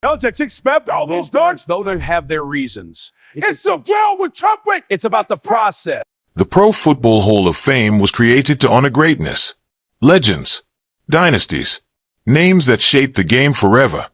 Belichick expect all those guards, though they have their reasons. It's a well with trumpet. It's about the process. The Pro Football Hall of Fame was created to honor greatness, legends, dynasties, names that shaped the game forever.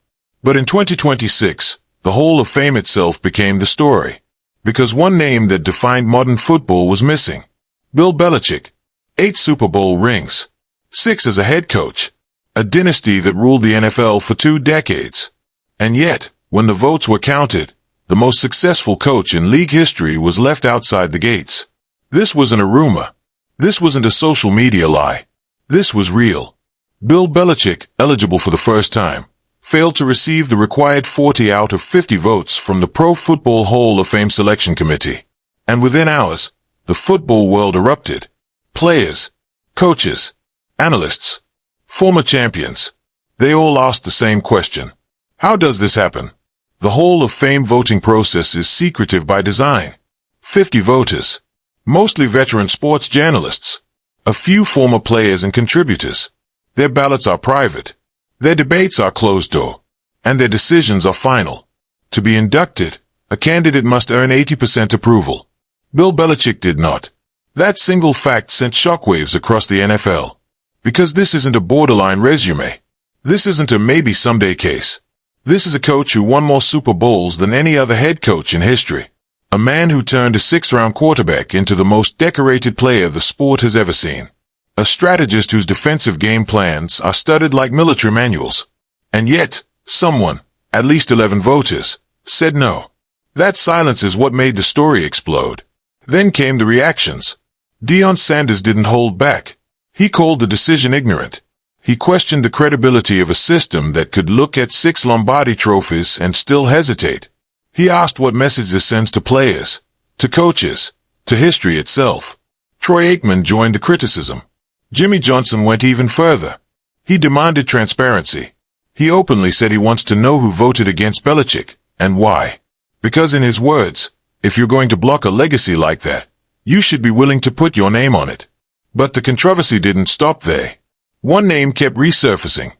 But in 2026, the Hall of Fame itself became the story. Because one name that defined modern football was missing. Bill Belichick. 8 Super Bowl rings. 6 as a head coach. A dynasty that ruled the NFL for 2 decades. And yet, when the votes were counted, the most successful coach in league history was left outside the gates. This wasn't a rumor. This wasn't a social media lie. This was real. Bill Belichick, eligible for the first time, failed to receive the required 40 out of 50 votes from the Pro Football Hall of Fame Selection Committee. And within hours, the football world erupted. Players, coaches, analysts, former champions, they all asked the same question. How does this happen? The Hall of Fame voting process is secretive by design. 50 voters, mostly veteran sports journalists, a few former players and contributors. Their ballots are private. Their debates are closed door. And their decisions are final. To be inducted, a candidate must earn 80% approval. Bill Belichick did not. That single fact sent shockwaves across the NFL. Because this isn't a borderline resume. This isn't a maybe someday case. This is a coach who won more Super Bowls than any other head coach in history. A man who turned a 6th-round quarterback into the most decorated player the sport has ever seen. A strategist whose defensive game plans are studied like military manuals. And yet, someone, at least 11 voters, said no. That silence is what made the story explode. Then came the reactions. Deion Sanders didn't hold back. He called the decision ignorant. He questioned the credibility of a system that could look at 6 Lombardi trophies and still hesitate. He asked what message this sends to players, to coaches, to history itself. Troy Aikman joined the criticism. Jimmy Johnson went even further. He demanded transparency. He openly said he wants to know who voted against Belichick, and why. Because in his words, if you're going to block a legacy like that, you should be willing to put your name on it. But the controversy didn't stop there. One name kept resurfacing.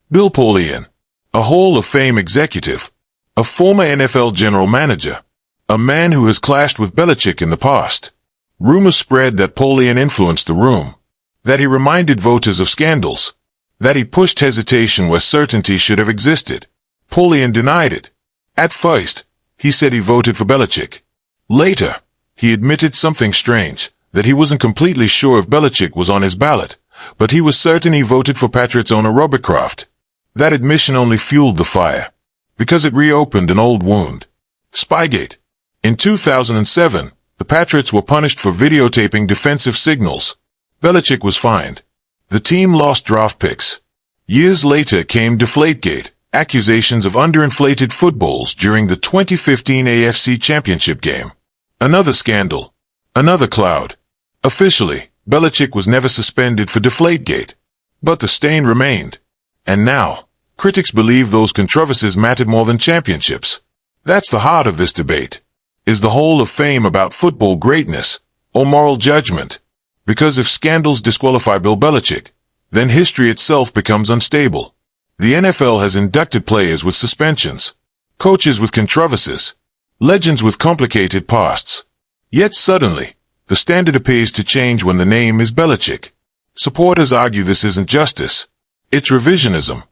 Bill Polian, a Hall of Fame executive, a former NFL general manager, a man who has clashed with Belichick in the past. Rumors spread that Polian influenced the room, that he reminded voters of scandals, that he pushed hesitation where certainty should have existed. Polian denied it. At first, he said he voted for Belichick. Later, he admitted something strange, that he wasn't completely sure if Belichick was on his ballot, but he was certain he voted for Patriots owner Robert Kraft. That admission only fueled the fire, because it reopened an old wound. Spygate. In 2007, the Patriots were punished for videotaping defensive signals. Belichick was fined. The team lost draft picks. Years later came Deflategate, accusations of underinflated footballs during the 2015 AFC Championship game. Another scandal. Another cloud. Officially, Belichick was never suspended for Deflategate. But the stain remained. And now, critics believe those controversies mattered more than championships. That's the heart of this debate. Is the Hall of Fame about football greatness or moral judgment? Because if scandals disqualify Bill Belichick, then history itself becomes unstable. The NFL has inducted players with suspensions, coaches with controversies, legends with complicated pasts. Yet suddenly, the standard appears to change when the name is Belichick. Supporters argue this isn't justice. It's revisionism.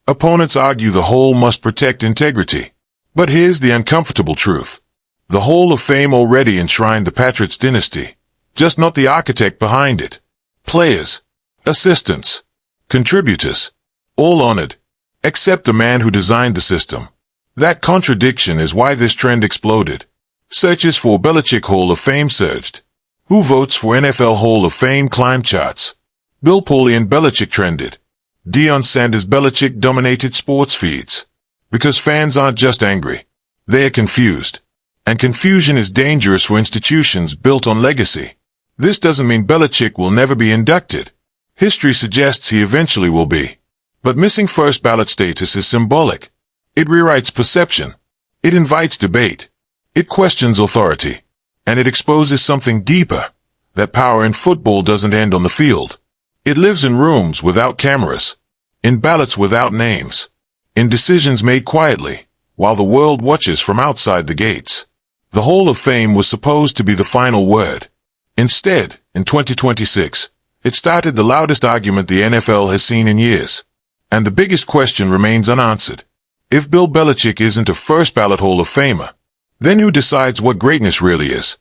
Opponents argue the Hall must protect integrity. But here's the uncomfortable truth. The Hall of Fame already enshrined the Patriots dynasty, just not the architect behind it. Players, assistants, contributors, all honored, except the man who designed the system. That contradiction is why this trend exploded. Searches for Belichick Hall of Fame surged. Who votes for NFL Hall of Fame climbed charts. Bill Polian Belichick trended. Deion Sanders Belichick dominated sports feeds. Because fans aren't just angry. They are confused. And confusion is dangerous for institutions built on legacy. This doesn't mean Belichick will never be inducted. History suggests he eventually will be. But missing first ballot status is symbolic. It rewrites perception. It invites debate. It questions authority. And it exposes something deeper, that power in football doesn't end on the field. It lives in rooms without cameras, in ballots without names, in decisions made quietly, while the world watches from outside the gates. The Hall of Fame was supposed to be the final word. Instead, in 2026, it started the loudest argument the NFL has seen in years. And the biggest question remains unanswered. If Bill Belichick isn't a first-ballot Hall of Famer, then who decides what greatness really is?